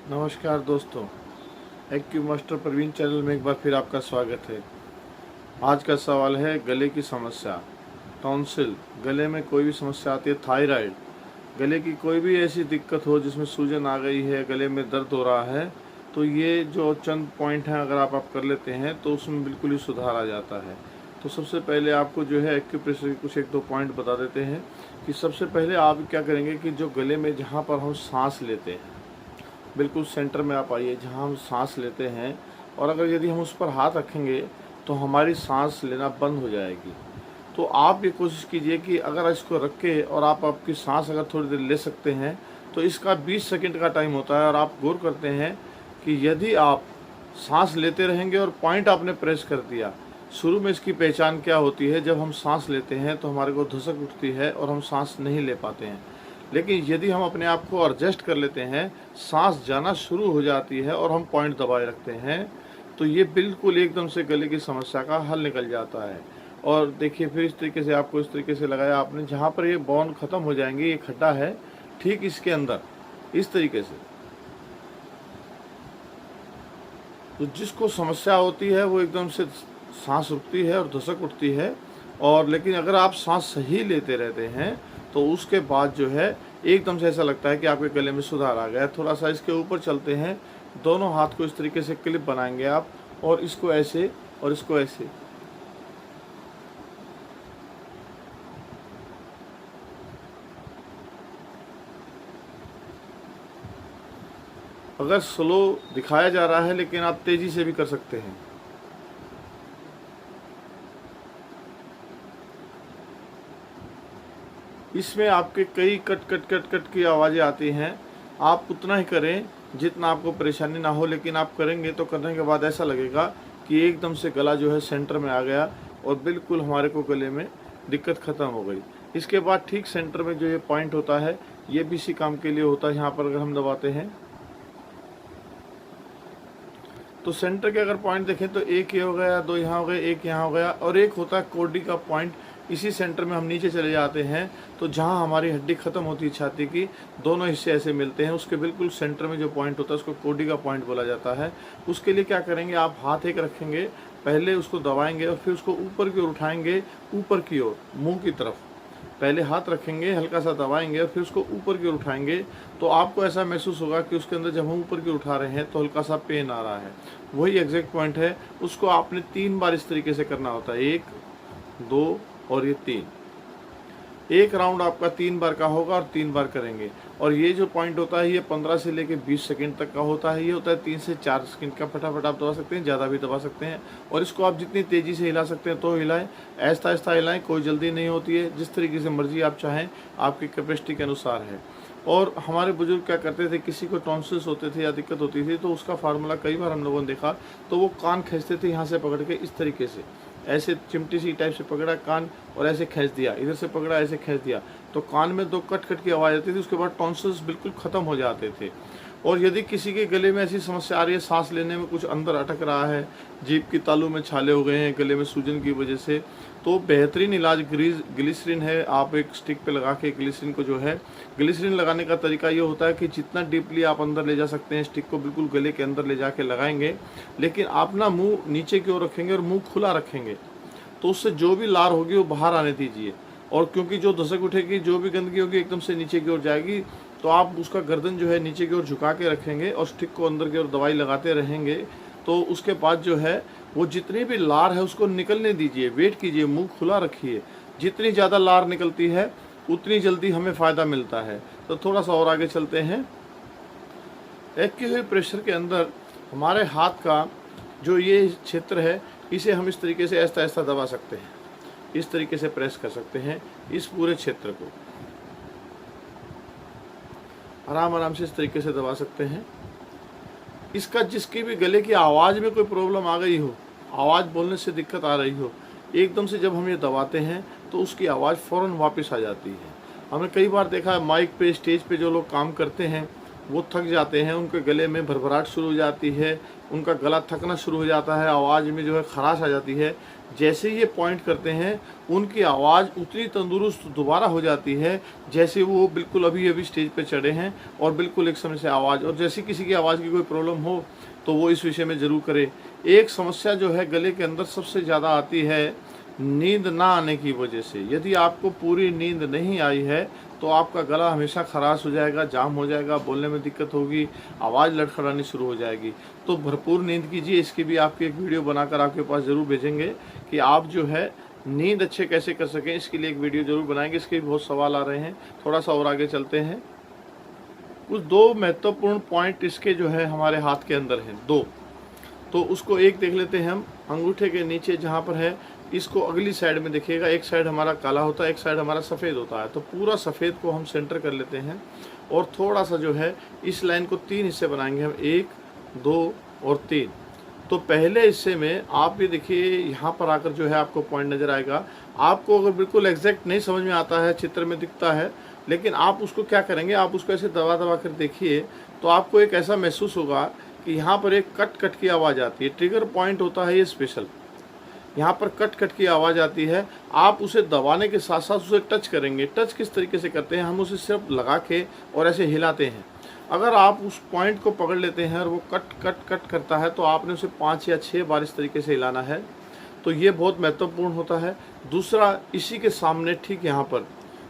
नमस्कार दोस्तों, acute master Praveen channel में एक बार फिर आपका स्वागत है। आज का सवाल है गले की समस्या, टॉन्सिल, गले में कोई भी समस्या आती है, थायराइड, गले की कोई भी ऐसी दिक्कत हो जिसमें सूजन आ गई है, गले में दर्द हो रहा है, तो ये जो चंद पॉइंट हैं अगर आप कर लेते हैं तो उसमें बिल्कुल ही सुधार आ जाता है। तो सबसे पहले आपको जो है एक्यूप्रेशर के कुछ एक दो पॉइंट बता देते हैं कि सबसे पहले आप क्या करेंगे कि जो गले में जहाँ पर हम सांस लेते हैं, बिल्कुल सेंटर में आप आइए जहाँ हम सांस लेते हैं, और अगर यदि हम उस पर हाथ रखेंगे तो हमारी सांस लेना बंद हो जाएगी। तो आप ये कोशिश कीजिए कि अगर इसको रख के और आप आपकी सांस अगर थोड़ी देर ले सकते हैं तो इसका 20 सेकंड का टाइम होता है, और आप गौर करते हैं कि यदि आप सांस लेते रहेंगे और पॉइंट आपने प्रेस कर दिया, शुरू में इसकी पहचान क्या होती है, जब हम सांस लेते हैं तो हमारे को धुसक उठती है और हम सांस नहीं ले पाते हैं। लेकिन यदि हम अपने आप को एडजस्ट कर लेते हैं, सांस जाना शुरू हो जाती है और हम पॉइंट दबाए रखते हैं, तो ये बिल्कुल एकदम से गले की समस्या का हल निकल जाता है। और देखिए फिर इस तरीके से आपको इस तरीके से लगाया आपने, जहाँ पर ये बॉन्ड ख़त्म हो जाएंगे, ये खड्डा है ठीक इसके अंदर, इस तरीके से। तो जिसको समस्या होती है वो एकदम से सांस रुकती है और धुसक उठती है, और लेकिन अगर आप सांस सही लेते रहते हैं तो उसके बाद जो है एकदम से ऐसा लगता है कि आपके गले में सुधार आ गया है। थोड़ा सा इसके ऊपर चलते हैं, दोनों हाथ को इस तरीके से क्लिप बनाएंगे आप, और इसको ऐसे और इसको ऐसे। अगर स्लो दिखाया जा रहा है लेकिन आप तेजी से भी कर सकते हैं। इसमें आपके कई कट कट कट कट की आवाज़ें आती हैं। आप उतना ही करें जितना आपको परेशानी ना हो, लेकिन आप करेंगे तो करने के बाद ऐसा लगेगा कि एकदम से गला जो है सेंटर में आ गया और बिल्कुल हमारे को गले में दिक्कत ख़त्म हो गई। इसके बाद ठीक सेंटर में जो ये पॉइंट होता है, ये भी इसी काम के लिए होता है। यहाँ पर अगर हम दबाते हैं तो सेंटर के अगर पॉइंट देखें तो एक ये हो गया, दो यहाँ हो गए, एक यहाँ हो गया, और एक होता है कोडी का पॉइंट। इसी सेंटर में हम नीचे चले जाते हैं तो जहाँ हमारी हड्डी ख़त्म होती है छाती की, दोनों हिस्से ऐसे मिलते हैं, उसके बिल्कुल सेंटर में जो पॉइंट होता है उसको कोडी का पॉइंट बोला जाता है। उसके लिए क्या करेंगे, आप हाथ एक रखेंगे, पहले उसको दबाएंगे और फिर उसको ऊपर की ओर उठाएंगे, ऊपर की ओर मुँह की तरफ। पहले हाथ रखेंगे, हल्का सा दबाएंगे और फिर उसको ऊपर की ओर उठाएंगे, तो आपको ऐसा महसूस होगा कि उसके अंदर जब हम ऊपर की ओर उठा रहे हैं तो हल्का सा पेन आ रहा है। वही एग्जैक्ट पॉइंट है, उसको आपने 3 बार इस तरीके से करना होता है, 1, 2 और ये 3। एक राउंड आपका 3 बार का होगा और 3 बार करेंगे। और ये जो पॉइंट होता है ये 15 से लेके 20 सेकंड तक का होता है। ये होता है 3 से 4 सेकंड का, फटाफट आप दबा सकते हैं, ज़्यादा भी दबा सकते हैं। और इसको आप जितनी तेज़ी से हिला सकते हैं तो हिलाएं, आहिस्ता आहिस्ता हिलाएं, कोई जल्दी नहीं होती है, जिस तरीके से मर्जी आप चाहें, आपकी कैपेसिटी के अनुसार है। और हमारे बुजुर्ग क्या करते थे, किसी को टॉन्सिल्स होते थे या दिक्कत होती थी तो उसका फार्मूला कई बार हम लोगों ने देखा, तो वो कान खींचते थे यहाँ से पकड़ के, इस तरीके से ऐसे चिमटी सी टाइप से पकड़ा कान और ऐसे खींच दिया, इधर से पकड़ा ऐसे खींच दिया, तो कान में 2 कट कट की आवाज़ आती थी। उसके बाद टॉन्सिल्स बिल्कुल ख़त्म हो जाते थे। और यदि किसी के गले में ऐसी समस्या आ रही है, सांस लेने में कुछ अंदर अटक रहा है, जीभ की तालू में छाले हो गए हैं गले में सूजन की वजह से, तो बेहतरीन इलाज ग्लिसरीन है। आप एक स्टिक पे लगा के ग्लिसरीन को जो है, ग्लिसरीन लगाने का तरीका ये होता है कि जितना डीपली आप अंदर ले जा सकते हैं, स्टिक को बिल्कुल गले के अंदर ले जाके लगाएंगे, लेकिन आप ना मुंह नीचे की ओर रखेंगे और मुंह खुला रखेंगे, तो उससे जो भी लार होगी वो बाहर आने दीजिए। और क्योंकि जो धसक उठेगी, जो भी गंदगी होगी एकदम से नीचे की ओर जाएगी, तो आप उसका गर्दन जो है नीचे की ओर झुका के रखेंगे और स्टिक को अंदर की ओर दवाई लगाते रहेंगे। तो उसके बाद जो है वो जितनी भी लार है उसको निकलने दीजिए, वेट कीजिए, मुंह खुला रखिए। जितनी ज़्यादा लार निकलती है उतनी जल्दी हमें फ़ायदा मिलता है। तो थोड़ा सा और आगे चलते हैं। एक्यूप्रेशर के अंदर हमारे हाथ का जो ये क्षेत्र है, इसे हम इस तरीके से ऐसा ऐसा दबा सकते हैं, इस तरीके से प्रेस कर सकते हैं इस पूरे क्षेत्र को, आराम आराम से इस तरीके से दबा सकते हैं। इसका जिसकी भी गले की आवाज़ में कोई प्रॉब्लम आ गई हो, आवाज़ बोलने से दिक्कत आ रही हो, एकदम से जब हम ये दबाते हैं तो उसकी आवाज़ फ़ौरन वापस आ जाती है। हमने कई बार देखा है माइक पे, स्टेज पे जो लोग काम करते हैं वो थक जाते हैं, उनके गले में भरभराहट शुरू हो जाती है, उनका गला थकना शुरू हो जाता है, आवाज़ में जो है खराश आ जाती है। जैसे ये पॉइंट करते हैं उनकी आवाज़ उतनी तंदुरुस्त दोबारा हो जाती है जैसे वो बिल्कुल अभी अभी स्टेज पे चढ़े हैं, और बिल्कुल एक समय से आवाज़, और जैसे किसी की आवाज़ की कोई प्रॉब्लम हो तो वो इस विषय में ज़रूर करे। एक समस्या जो है गले के अंदर सबसे ज़्यादा आती है नींद ना आने की वजह से। यदि आपको पूरी नींद नहीं आई है तो आपका गला हमेशा खराश हो जाएगा, जाम हो जाएगा, बोलने में दिक्कत होगी, आवाज़ लड़खड़ानी शुरू हो जाएगी। तो भरपूर नींद कीजिए। इसकी भी आपकी एक वीडियो बनाकर आपके पास ज़रूर भेजेंगे कि आप जो है नींद अच्छे कैसे कर सकें, इसके लिए एक वीडियो ज़रूर बनाएंगे। इसके भी बहुत सवाल आ रहे हैं। थोड़ा सा और आगे चलते हैं। कुछ दो महत्वपूर्ण पॉइंट इसके जो है हमारे हाथ के अंदर हैं, दो। तो उसको एक देख लेते हैं हम। अंगूठे के नीचे जहाँ पर है, इसको अगली साइड में देखिएगा, एक साइड हमारा काला होता है, एक साइड हमारा सफ़ेद होता है। तो पूरा सफ़ेद को हम सेंटर कर लेते हैं और थोड़ा सा जो है इस लाइन को 3 हिस्से बनाएंगे हम, 1, 2 और 3। तो पहले हिस्से में आप ये देखिए, यहाँ पर आकर जो है आपको पॉइंट नज़र आएगा। आपको अगर बिल्कुल एग्जैक्ट नहीं समझ में आता है, चित्र में दिखता है, लेकिन आप उसको क्या करेंगे, आप उसको ऐसे दबा दबा कर देखिए तो आपको एक ऐसा महसूस होगा कि यहाँ पर एक कट कट की आवाज़ आती है। ट्रिगर पॉइंट होता है ये स्पेशल, यहाँ पर कट कट की आवाज़ आती है। आप उसे दबाने के साथ साथ उसे टच करेंगे। टच किस तरीके से करते हैं, हम उसे सिर्फ लगा के और ऐसे हिलाते हैं। अगर आप उस पॉइंट को पकड़ लेते हैं और वो कट कट कट करता है तो आपने उसे 5 या 6 बार इस तरीके से हिलाना है। तो ये बहुत महत्वपूर्ण होता है। दूसरा, इसी के सामने ठीक यहाँ पर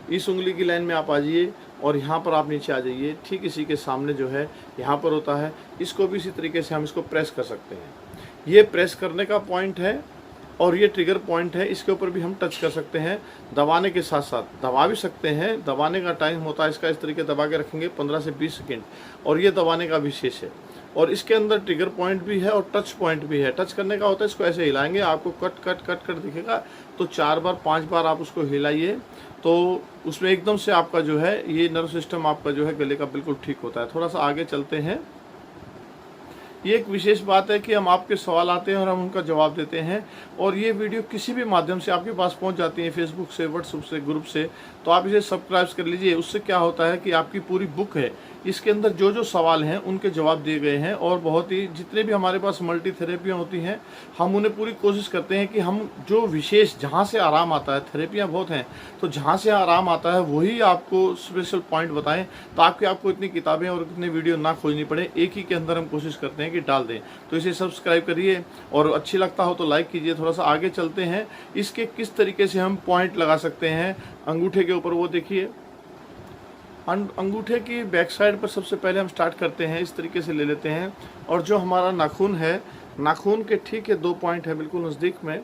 इस उंगली की लाइन में आप आ जाइए और यहाँ पर आप नीचे आ जाइए। ठीक इसी के सामने जो है यहाँ पर होता है, इसको भी इसी तरीके से हम इसको प्रेस कर सकते हैं। ये प्रेस करने का पॉइंट है और ये ट्रिगर पॉइंट है। इसके ऊपर भी हम टच कर सकते हैं, दबाने के साथ साथ दबा भी सकते हैं। दबाने का टाइम होता है इसका, इस तरीके दबा के रखेंगे 15 से 20 सेकेंड, और ये दबाने का विशेष है। और इसके अंदर ट्रिगर पॉइंट भी है और टच पॉइंट भी है। टच करने का होता है, इसको ऐसे हिलाएंगे, आपको कट कट कट कट दिखेगा। तो 4 बार 5 बार आप उसको हिलाइए तो उसमें एकदम से आपका जो है ये नर्व सिस्टम आपका जो है गले का बिल्कुल ठीक होता है। थोड़ा सा आगे चलते हैं। ये एक विशेष बात है कि हम आपके सवाल आते हैं और हम उनका जवाब देते हैं, और ये वीडियो किसी भी माध्यम से आपके पास पहुंच जाती है, फेसबुक से, व्हाट्सएप से, ग्रुप से। तो आप इसे सब्सक्राइब कर लीजिए। उससे क्या होता है कि आपकी पूरी बुक है, इसके अंदर जो जो सवाल हैं उनके जवाब दिए गए हैं। और बहुत ही जितने भी हमारे पास मल्टी थेरेपियाँ होती हैं, हम उन्हें पूरी कोशिश करते हैं कि हम जो विशेष जहाँ से आराम आता है, थेरेपियाँ बहुत हैं, तो जहाँ से आराम आता है वही आपको स्पेशल पॉइंट बताएं, ताकि आपको इतनी किताबें और इतनी वीडियो ना खोजनी पड़े। एक ही के अंदर हम कोशिश करते हैं कि डाल दें। तो इसे सब्सक्राइब करिए और अच्छी लगता हो तो लाइक कीजिए। थोड़ा सा आगे चलते हैं। इसके किस तरीके से हम पॉइंट लगा सकते हैं अंगूठे के ऊपर, वो देखिए। अंगूठे की बैक साइड पर सबसे पहले हम स्टार्ट करते हैं, इस तरीके से ले लेते हैं। और जो हमारा नाखून है, नाखून के ठीक है 2 पॉइंट है बिल्कुल नज़दीक में,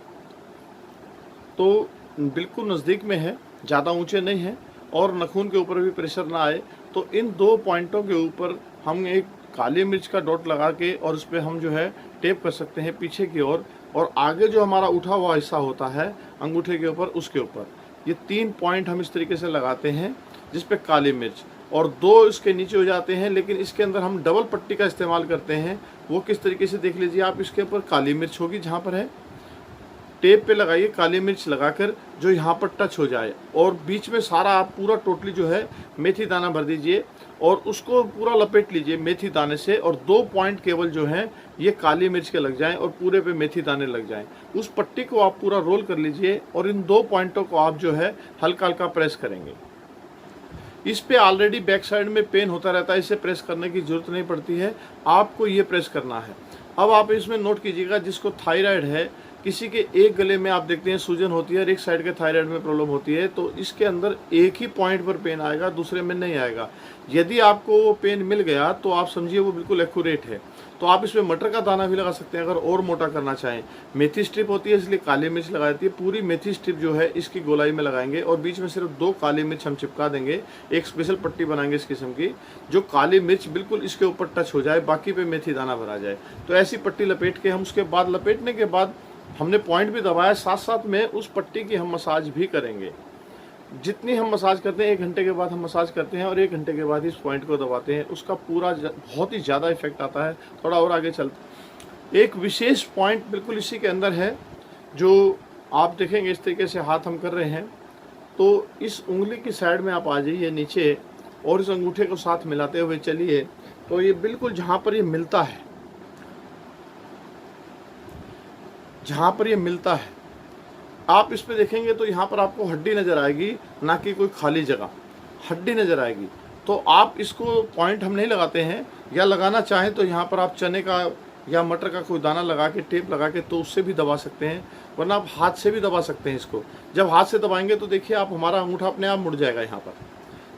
तो बिल्कुल नज़दीक में है, ज़्यादा ऊंचे नहीं है और नाखून के ऊपर भी प्रेशर ना आए। तो इन 2 पॉइंटों के ऊपर हम एक काली मिर्च का डॉट लगा के और उस पर हम जो है टेप कर सकते हैं पीछे की ओर, और आगे जो हमारा उठा हुआ हिस्सा होता है अंगूठे के ऊपर, उसके ऊपर ये 3 पॉइंट हम इस तरीके से लगाते हैं, जिस पे काली मिर्च, और 2 इसके नीचे हो जाते हैं। लेकिन इसके अंदर हम डबल पट्टी का इस्तेमाल करते हैं। वो किस तरीके से देख लीजिए आप। इसके ऊपर काली मिर्च होगी, जहाँ पर है टेप पे लगाइए काली मिर्च लगाकर, जो यहाँ पर टच हो जाए, और बीच में सारा आप पूरा टोटली जो है मेथी दाना भर दीजिए और उसको पूरा लपेट लीजिए मेथी दाने से। और 2 पॉइंट केवल जो हैं ये काली मिर्च के लग जाएं और पूरे पे मेथी दाने लग जाएं। उस पट्टी को आप पूरा रोल कर लीजिए और इन 2 पॉइंटों को आप जो है हल्का हल्का प्रेस करेंगे। इस पे ऑलरेडी बैक साइड में पेन होता रहता है, इसे प्रेस करने की जरूरत नहीं पड़ती है, आपको ये प्रेस करना है। अब आप इसमें नोट कीजिएगा, जिसको थायराइड है, किसी के एक गले में आप देखते हैं सूजन होती है और एक साइड के थायराइड में प्रॉब्लम होती है, तो इसके अंदर एक ही पॉइंट पर पेन आएगा, दूसरे में नहीं आएगा। यदि आपको वो पेन मिल गया तो आप समझिए वो बिल्कुल एक्यूरेट है। तो आप इसमें मटर का दाना भी लगा सकते हैं अगर और मोटा करना चाहें। मेथी स्ट्रिप होती है इसलिए काली मिर्च लगा देती है। पूरी मेथी स्ट्रिप जो है इसकी गोलाई में लगाएंगे और बीच में सिर्फ 2 काली मिर्च हम चिपका देंगे। एक स्पेशल पट्टी बनाएंगे इस किस्म की, जो काली मिर्च बिल्कुल इसके ऊपर टच हो जाए, बाकी पे मेथी दाना भरा जाए। तो ऐसी पट्टी लपेट के हम उसके बाद, लपेटने के बाद हमने पॉइंट भी दबाया, साथ साथ में उस पट्टी की हम मसाज भी करेंगे। जितनी हम मसाज करते हैं, 1 घंटे के बाद हम मसाज करते हैं और 1 घंटे के बाद इस पॉइंट को दबाते हैं, उसका पूरा बहुत ही ज़्यादा इफेक्ट आता है। थोड़ा और आगे चलते, एक विशेष पॉइंट बिल्कुल इसी के अंदर है, जो आप देखेंगे इस तरीके से हाथ हम कर रहे हैं, तो इस उंगली की साइड में आप आ जाइए नीचे और इस अंगूठे को साथ मिलाते हुए चलिए। तो ये बिल्कुल जहाँ पर ये मिलता है, जहाँ पर ये मिलता है आप इस पे देखेंगे तो यहाँ पर आपको हड्डी नज़र आएगी, ना कि कोई खाली जगह, हड्डी नज़र आएगी। तो आप इसको पॉइंट हम नहीं लगाते हैं, या लगाना चाहें तो यहाँ पर आप चने का या मटर का कोई दाना लगा के, टेप लगा के, तो उससे भी दबा सकते हैं, वरना आप हाथ से भी दबा सकते हैं इसको। जब हाथ से दबाएंगे तो देखिए आप, हमारा अंगूठा अपने आप मुड़ जाएगा यहाँ पर।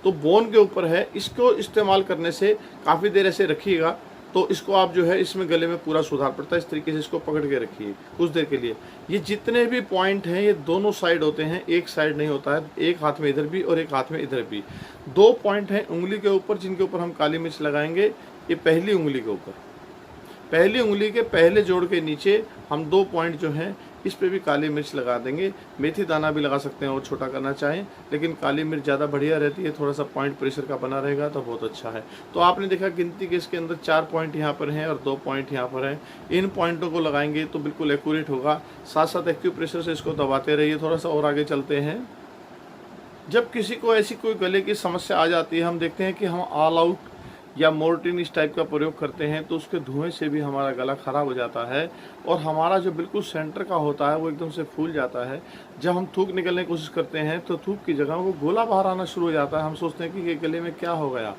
तो बोन के ऊपर है, इसको इस्तेमाल करने से काफ़ी देर ऐसे रखिएगा, तो इसको आप जो है, इसमें गले में पूरा सुधार पड़ता है। इस तरीके से इसको पकड़ के रखिए कुछ देर के लिए। ये जितने भी पॉइंट हैं ये दोनों साइड होते हैं, एक साइड नहीं होता है। एक हाथ में इधर भी और एक हाथ में इधर भी। 2 पॉइंट हैं उंगली के ऊपर, जिनके ऊपर हम काली मिर्च लगाएंगे। ये पहली उंगली के ऊपर, पहली उंगली के पहले जोड़ के नीचे हम 2 पॉइंट जो हैं इस पे भी काली मिर्च लगा देंगे। मेथी दाना भी लगा सकते हैं और छोटा करना चाहें, लेकिन काली मिर्च ज़्यादा बढ़िया रहती है, थोड़ा सा पॉइंट प्रेशर का बना रहेगा तो बहुत अच्छा है। तो आपने देखा गिनती के इसके अंदर 4 पॉइंट यहाँ पर हैं और 2 पॉइंट यहाँ पर हैं। इन पॉइंटों को लगाएंगे तो बिल्कुल एक्यूरेट होगा। साथ साथ एक्यूप्रेशर से इसको दबाते रहिए। थोड़ा सा और आगे चलते हैं। जब किसी को ऐसी कोई गले की समस्या आ जाती है, हम देखते हैं कि हम ऑल आउट या मोर्टिन इस टाइप का प्रयोग करते हैं, तो उसके धुएं से भी हमारा गला ख़राब हो जाता है और हमारा जो बिल्कुल सेंटर का होता है वो एकदम से फूल जाता है। जब हम थूक निकलने की कोशिश करते हैं तो थूक की जगह वो गोला बाहर आना शुरू हो जाता है। हम सोचते हैं कि ये गले में क्या हो गया।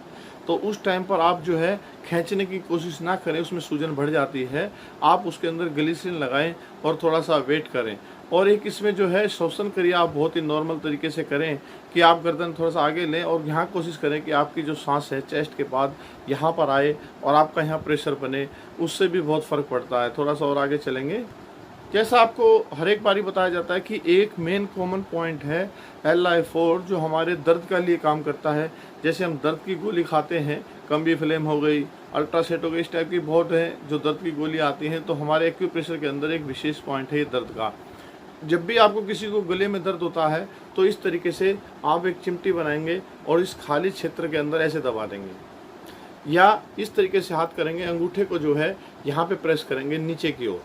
तो उस टाइम पर आप जो है खींचने की कोशिश ना करें, उसमें सूजन बढ़ जाती है। आप उसके अंदर ग्लिसरीन लगाएं और थोड़ा सा वेट करें। और एक इसमें जो है श्वसन क्रिया आप बहुत ही नॉर्मल तरीके से करें कि आप गर्दन थोड़ा सा आगे लें और यहाँ कोशिश करें कि आपकी जो सांस है चेस्ट के बाद यहाँ पर आए और आपका यहाँ प्रेशर बने। उससे भी बहुत फ़र्क पड़ता है। थोड़ा सा और आगे चलेंगे। जैसा आपको हर एक बारी बताया जाता है कि एक मेन कॉमन पॉइंट है LI4, जो हमारे दर्द का लिए काम करता है। जैसे हम दर्द की गोली खाते हैं, कम्बी फ्लेम हो गई, अल्ट्रासेट हो गई, इस टाइप की बहुत है जो दर्द की गोली आती हैं। तो हमारे एक्यूप्रेशर के अंदर एक विशेष पॉइंट है ये दर्द का। जब भी आपको किसी को गले में दर्द होता है तो इस तरीके से आप एक चिमटी बनाएंगे और इस खाली क्षेत्र के अंदर ऐसे दबा देंगे, या इस तरीके से हाथ करेंगे, अंगूठे को जो है यहाँ पे प्रेस करेंगे नीचे की ओर,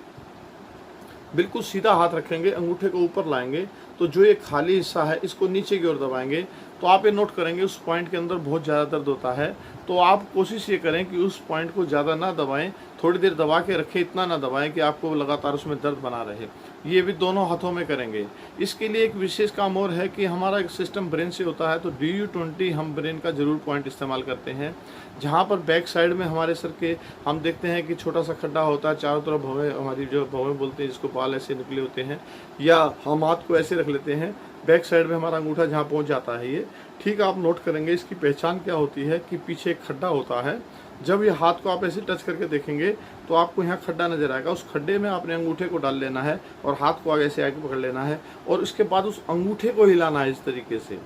बिल्कुल सीधा हाथ रखेंगे, अंगूठे को ऊपर लाएंगे, तो जो ये खाली हिस्सा है इसको नीचे की ओर दबाएंगे। तो आप ये नोट करेंगे उस पॉइंट के अंदर बहुत ज़्यादा दर्द होता है। तो आप कोशिश ये करें कि उस पॉइंट को ज़्यादा ना दबाएं, थोड़ी देर दबा के रखें, इतना ना दबाएं कि आपको लगातार उसमें दर्द बना रहे। ये भी दोनों हाथों में करेंगे। इसके लिए एक विशेष काम और है कि हमारा एक सिस्टम ब्रेन से होता है, तो DU20 हम ब्रेन का ज़रूर पॉइंट इस्तेमाल करते हैं। जहाँ पर बैक साइड में हमारे सर के हम देखते हैं कि छोटा सा खड्डा होता है, चारों तरफ भवें, हमारी जो भवें बोलते हैं जिसको, बाल ऐसे निकले होते हैं, या हम हाथ को ऐसे रख लेते हैं, बैक साइड में हमारा अंगूठा जहाँ पहुँच जाता है ये। ठीक आप नोट करेंगे इसकी पहचान क्या होती है कि पीछे एक खड्डा होता है। जब ये हाथ को आप ऐसे टच करके देखेंगे तो आपको यहाँ खड्डा नज़र आएगा। उस खड्डे में आपने अंगूठे को डाल लेना है और हाथ को आगे से आगे पकड़ लेना है और उसके बाद उस अंगूठे को हिलाना है इस तरीके से।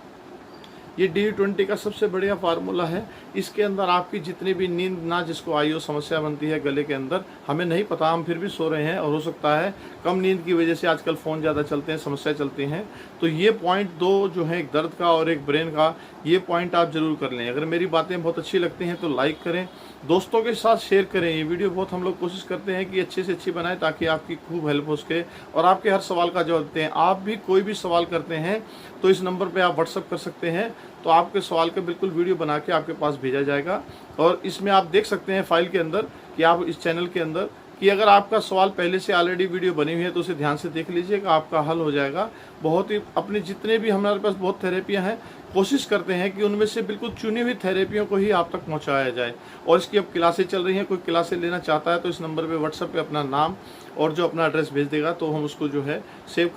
ये DU20 का सबसे बढ़िया फार्मूला है। इसके अंदर आपकी जितनी भी नींद ना जिसको आई हो, समस्या बनती है गले के अंदर, हमें नहीं पता, हम फिर भी सो रहे हैं और हो सकता है कम नींद की वजह से आजकल फ़ोन ज़्यादा चलते हैं, समस्या चलती हैं। तो ये पॉइंट 2 जो है, एक दर्द का और एक ब्रेन का, ये पॉइंट आप ज़रूर कर लें। अगर मेरी बातें बहुत अच्छी लगती हैं तो लाइक करें, दोस्तों के साथ शेयर करें। ये वीडियो बहुत हम लोग कोशिश करते हैं कि अच्छे से अच्छी बनाएं ताकि आपकी खूब हेल्प हो सके और आपके हर सवाल का जवाब देते हैं। आप भी कोई भी सवाल करते हैं तो इस नंबर पे आप व्हाट्सअप कर सकते हैं, तो आपके सवाल का बिल्कुल वीडियो बना के आपके पास भेजा जाएगा। और इसमें आप देख सकते हैं फाइल के अंदर कि आप इस चैनल के अंदर कि अगर आपका सवाल पहले से ऑलरेडी वीडियो बनी हुई है तो उसे ध्यान से देख लीजिएगा, आपका हल हो जाएगा। बहुत ही अपने जितने भी हमारे पास बहुत थेरेपियां हैं, कोशिश करते हैं कि उनमें से बिल्कुल चुनी हुई थेरेपियों को ही आप तक पहुंचाया जाए। और इसकी अब क्लासें चल रही हैं, कोई क्लासें लेना चाहता है तो इस नंबर पे व्हाट्सएप पे अपना नाम और जो अपना एड्रेस भेज देगा तो हम उसको जो है सेव